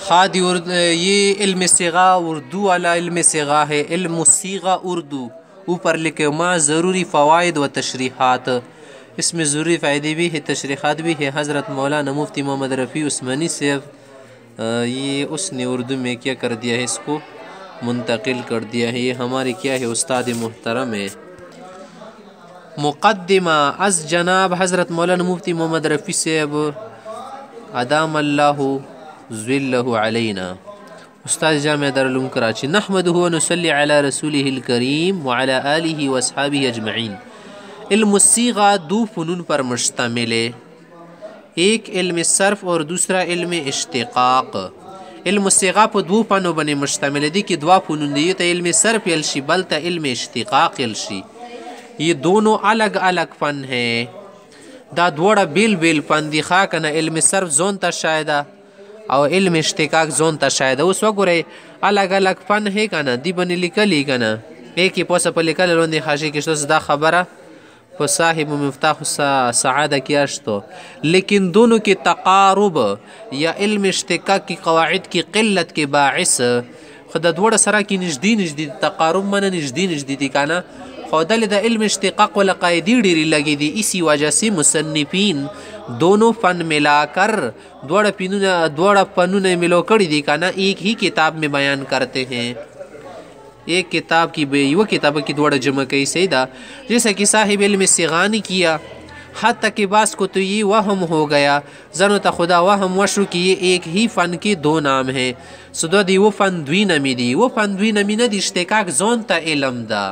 खादी ये इल्म सिगा उर्दू वाला इल्म सिगा है। इल्म सिगा उर्दू ऊपर लिखे माँ ज़रूरी फ़वाइद व तशरीहात, इसमें ज़रूरी फ़ायदे भी है, तशरीहात भी है। हज़रत मौलाना मुफ्ती मोहम्मद रफ़ी उस्मानी साहब ये उसने उर्दू में क्या कर दिया है, इसको मुंतकिल कर दिया है। ये हमारे क्या है उस्ताद मोहतरम है। मुक़द्दिमा अज़ जनाब हज़रत मौलाना मुफ्ती मोहम्मद रफ़ी साहब अदाम अल्लाहु ज़िल्लहु अलैना, उस्ताद जामिया दारुल उलूम कराची। नहमदुहु व नुसल्ली अला रसूलिहिल करीम व अला आलिहि व अस्हाबिहि अजमईन। इल्म सीगा दो फ़नून पर मुश्तमिल है, एक इल्म सर्फ और दूसरा इल्म इश्तिक़ाक़। इल्म सीगा पर दो फ़नों बने मुश्तमिल है, देखिए दो फ़नून दी तो इल्म सर्फ यलशी बलता इल्म इश्तिक़ाक़ यलशी। ये दोनों अलग अलग फ़न है, दा दोड़ा बेल बेल फ़न दी। खा कना इल्म सर्फ जोन ता शायदा और इल्म इश्तिक़ाक़ जोन ता शायदा। उस वगुरे अलग अलग फ़न है कना दी बने लिखली कना एक ही पोसा पर लिखल रोंदी खाशी के दा खबरा पर साहिब मफ्ताह सआदा कियाश्तो। लेकिन दोनों के तक़ारुब या इल्म इश्तिक़ाक़ की क़वाइद की क़िल्लत के बाइस खुदा दोड़ा सरा की नजदी नजदी तक़ारुब मन नजदी नजदी दी काना खुदा दा इल्म इश्तिक़ाक़ वाला क़ायदी डेरी लगी दी। इसी वजह से मुसन्निफ़ीन दोनों फ़न मिलाकर दोड़ा फ़नून मिलो कड़ी दी काना एक ही किताब में बयान करते हैं। एक किताब की वो किताब की दोड़ा जमा कई सईदा, जैसा कि साहिब इल्म सिगा ने किया। हत्ता के बास को तो ये वहम हो गया जनो ता खुदा वहम वशु कि ये एक ही फ़न के दो नाम हैं। सुदा दी वो फ़न द्वी नमी दी, वो फ़न द्वी नमी न दी इश्तिक़ाक़ जोन ता इल्म दा,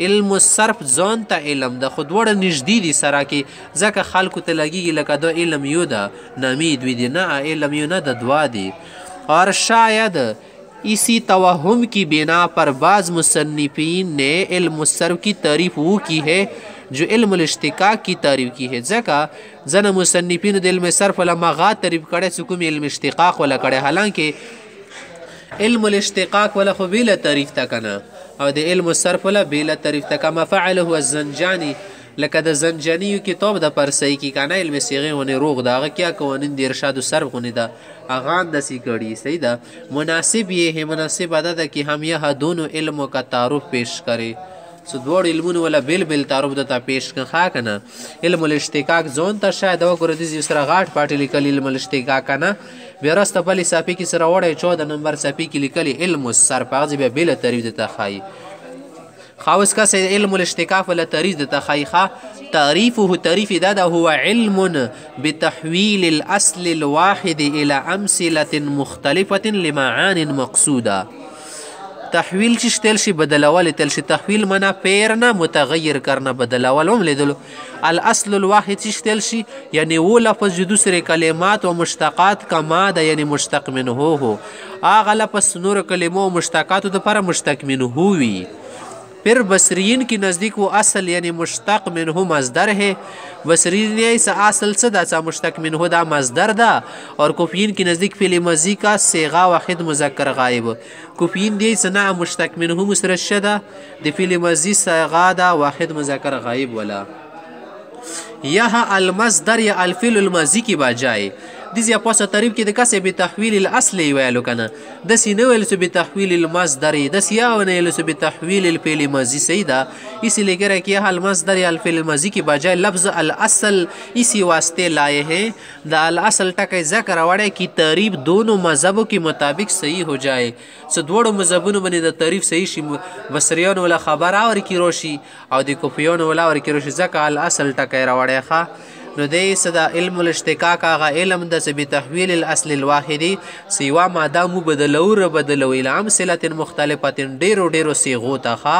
इल्म सर्फ जोन ता इल्म दा। खुद वड़ा नजदी दी सरा की जका खालकु ते लगी लका दो इल्म यो दा नमी द्वी दी ना इल्म यो ना दा द्वा दी। और शायद इसी तवहुम की बिना पर बाज़ मुसन्निफ़ीन ने इल्म सर्फ की तारीफ़ वो की है जो इल्म इश्तिक़ाक़ की तारीफ़ की है। जका जना मुसन्निफ़ीन इल्म सर्फ वाला मगा तारीफ़ करे सुकुम इल्म इश्तिक़ाक़ वाला करे, हालांकि इल्म इश्तिक़ाक़ वाला खो बेला तारीफ़ तकना और दे इल्म सर्फ वाला बेला तारीफ़ तका। मा फ़अलहु अज़्ज़ंजानी लका द ज़ंजानी की तोब द पर सही की काना इल्म सिगे होने रोग दा क्या कवानीन दे इरशाद सर्फ होने दा आगान दसी कड़ी सही दा। मुनासिब ये है, मुनासिब अदा था कि हम यह दोनों इल्मों का तारुफ पेश करें। सो दोड़ इल्मों वाला बिल बिल तारुफ दता पेश कर खा कना इल्म इश्तिक़ाक़ जोन ता शायद वो कर दी सरा गाठ पार्टी लिखल इल्म इश्तिक़ाक़ कना बेरस्त पली सापी की सरा वड़े 14 नंबर सापी की लिखली इल्म सर्फ आज़ बे बिल तारीफ दता खाई खाउस का से इल्म इश्तिक़ाक़ वाला तारीफ दता खाई खा तारीफ़ुहु तारीफ़ दादा हुआ इल्मुन बितहवील अस्ल वाहिद इला अमसिलतिन मुख्तलिफतिन लिमाआनिन मक़सूदा। तहवील चिश तेलशी बदलावल तेलशी तहवील मना पेरना मुतगय्यर करना बदलावल हम ले दलो। अल अस्ल वाहिद चिश तेलशी यानी वो लफ्ज़ जो दूसरे कलिमात व मुश्तक़ात का मादा यानी मुश्तक़ मिन हो आगा लफ्ज़ नूर कलिमों मुश्तक़ात तो पर मुश्तक़ मिन हुई। फिर बसरीन की नज़दीक वो असल यानी मुश्तक़ मिन्हु मज़दर है। बसरीन ऐसा असल सदा सा मुश्तक़ मिन्हु दा मज़दर दा। और कुफ़ीन की नज़दीक फ़िल मज़ी का सेगा वाहिद मुज़क्कर गायब। कुफ़ीन दे सना मुश्तक़ मिन्हु मुसरशदा दे फ़िल मज़ी सेगा दा वाहिद मुज़क्कर गायब वाला। यह अल मज़दर या अल फ़िल मज़ी की बजाय दिस या पोसा तारीफ की दका से बितहवील असल वेलो कना दसी न वेलो से बितहवील मज़दर दस या वन वेलो से बितहवील फ़िल मज़ी सईदा। इसीलिए कह रहा है कि यह अल मज़दर या अल फ़िल मज़ी की बजाय लफ्ज़ अल असल इसी वास्ते लाए हैं द अल असल टक ज़कर वड़े की तारीफ दोनों मज़हबों के मुताबिक सही हो जाए। सो दोनों मज़हबों बने द तारीफ सही शी बसरियों वाला खबर और की रोशी और द कुफियों वाला और की रोशी ज़का अल असल टक रवड़े खा नो दे सदा इल्म इश्तिक़ाक़ आगा इल्म द से बितहवील असल वाहिदी सिवा मादामु बदलो इला अमसिलतिन मुख्तलिफतिन डेरो डेरो सिगो तखा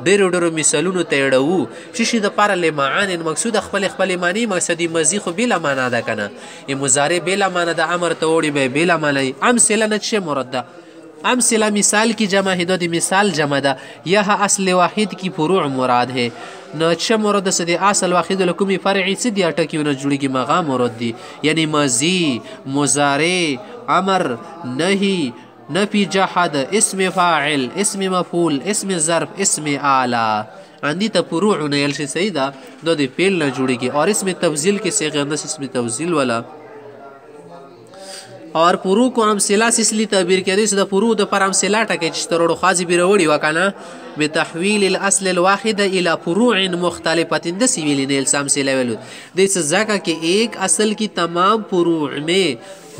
डेरो डेरो मिसलुन तेड़ऊ शिशी द पार ले माआनिन मकसूद खपल खपल मानी मकसदी मजी खो बिला माना दा कना ये मुजारे बिला माना दा अमर तोड़ी बे बिला माना अमसिला नचे मुरद्दा अमसिला मिसाल की जमा है दो मिसाल जमा दा यह असल वाहिद की फुरूअ मुराद है। नच्छा मुरद सदी असल वाहिद लकुमी फ़रई से दिया टकी न जुड़ी की मगा मुरद दी यानी मजी मुजारे अमर नही नफी जहद इसम फ़ाइल इसम मफ़ूल इसम ज़र्फ़ इसम आला आंदी तफुरूअ न यलशी सईदा दो दी फेल न जुड़ी की और इसमें तफजील के सेग़ अंदस इसमें तफजील वाला और پرو کو امثله سسلی تعبیر کړي چې د پرو د پر امثله ټکي چې ترړو خاصي بیروړي وکنه بتحویل الاصل الواحد الى فروع مختلفه د سیویل نیل امثله ویلو د ځکه کې ایک اصل کی تمام فروع में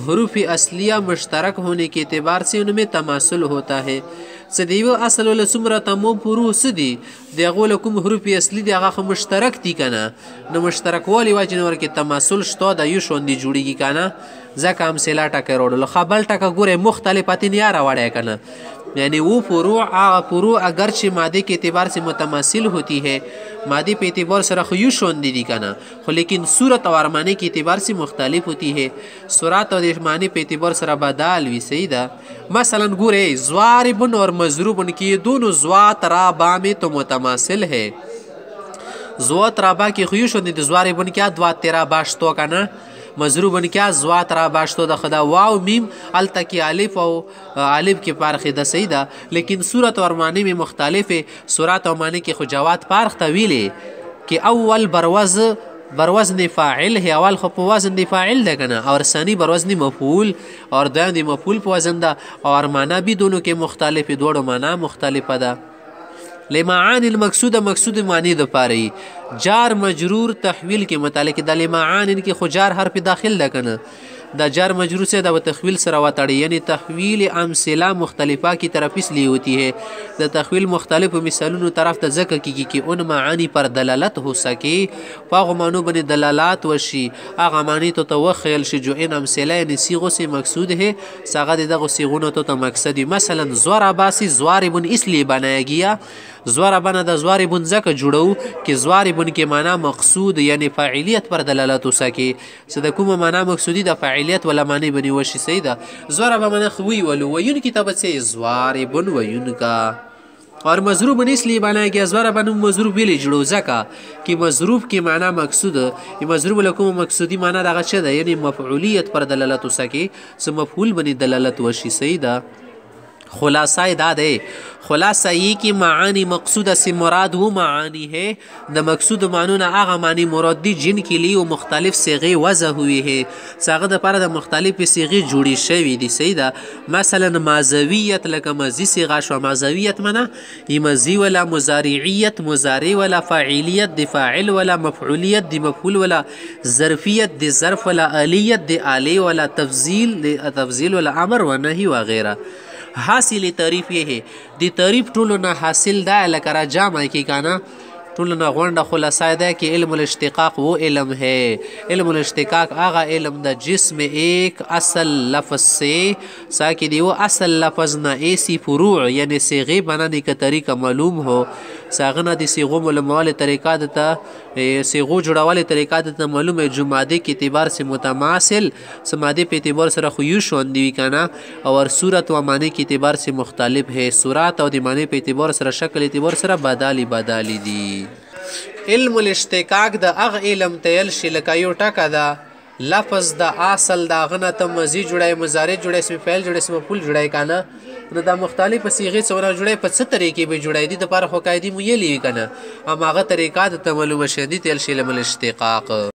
حروف اصلیہ مشترک ہونے کے اعتبار سے ان میں تماثل ہوتا ہے سدیو اصل ول سمره تمام فروع سدي دغه لکم حروف اصلي دغه مشترک دي کنه نو مشترک والی واجن ور کې تماثل شته د یو شوندې جوړیږي کنه ځکه هم سلا ټکه وروړل خپل ټکه ګوره مختلفات نه را وړه کنه یعنی وہ فروع اگر چې ماده کے اعتبار سے متماثل ہوتی ہے ماده په اعتبار سره خو یو شوندې دي کنه خو لیکن صورت او معنی کے اعتبار سے مختلف ہوتی ہے صورت او معنی په اعتبار سره بدل وی سیدا مثلا ګوره ضارب اور مضروب کی دونوں ضوات رابا میں تو متماثل ہے ضوات رابا کی خو یو شوندې د ضارب کیا دوات تیرا باشتو کنه مضروبن کیا زوات را باشتو د خدا واو میم التکی الف او الف کی پارخ د سیدا لیکن صورت اور معنی میں مختلف ہے صورت اور معنی کی خجوات پارخ طویل کہ اول بروزن فاعل ہے اول خو په وزن دی فاعل ده کنه اور ثانی بروزن مفعول اور دویم دی مفعول په وزن ده اور معنی بھی دونوں کے مختلف دوړو معنی مختلفه ده لمعان المقصود مقصود معنی د پاره جار مجرور تحویل کے متعلق د لمعان ان کی خجار حرف داخل ده کنه دا جار مجرور سے د تحویل سره وتړي یعنی تحویل امثله مختلفه کی طرف اس لیے ہوتی ہے د تحویل مختلف مثالونو طرف ته ذکر کیږي کہ ان معانی پر دلالت ہو سکے فاغ معنو بن دلالات وشي اغه معنی تو توخیل شي جو ان امثله یعنی صيغو سے مقصود ہے ساغه دغه صيغونو تو مقصد مثلا ضرب سی ضارب اس لیے بنایا گیا ضربن د ضاربن زکه جوړو کې ضاربن کې معنا مقصود یعنی فاعلیت پر دلالت وسکي صد کوم معنا مقصودی د فاعلیت ولا معنی بنی وشي سیدا ضرب من خوي ولو وین کتاب سے ضاربن وین کا اور مضروب اس لیے بنایا گیا ضربن مضروب ویل جوړو زکه کې مضروب کې معنا مقصود مضروب لکم مقصودی معنا دغه څه ده یعنی مفعولیت پر دلالت وسکي سم مفعول بنی دلالت وشي سیدا خلاصہ داد ہے خلاصہ یہ کہ معانی مقصود سے مراد وہ معانی ہے د مقصود معنون آغا معنی مراد دی جن کے لیے وہ مختلف صیغے وضع ہوئی ہے ساغه د پاره د مختلف صیغے جوړی شوی دي سیدا مثلا ماضویت لکه ماضی صیغه شو ماضویت معنا ی ماضی ولا مضارعیت مضارع ولا فاعلیت د فاعل ولا مفعولیت د مفعول ولا ظرفیت د ظرف ولا الیت د الی ولا تفضیل ولا امر و نهی وغیرہ حاصل تعریف یہ ہے دی تعریف ټولو نه حاصل ده لکه را جامع کی کانا ټولو نه غونډه خلاصه ده کہ علم الاشتقاق وہ علم ہے علم الاشتقاق آغا علم دا جسم ایک اصل لفظ سے ساکی دی وہ اصل لفظ نہ ایسی فروع یعنی صیغے بنانے کا طریقہ معلوم ہو ساغنا دی صیغو معلوموال طریقہ دتا صیغو جوړوال طریقہ دتا معلوم ہے جو مادے کے اعتبار سے متماثل سمادے په اعتبار سره خیوش وندی کنا اور صورت و معنی کے اعتبار سے مختلف ہے صورت او دی معنی په اعتبار سره شکل اعتبار سره بدالی دی علم الاشتقاق د اغ علم تیل شلکا یو ټکا دا لفظ د اصل دا غنه ته مزي جوړای مضارع جوړای اسم فعل جوړای اسم مفعول جوړای کنه نو دا مختلف صيغه څونه جوړای په څه طریقې به جوړای دي د پر خو قاعده مو یې لیکنه اما هغه طریقات ته معلومه شدي تل علم الاشتقاق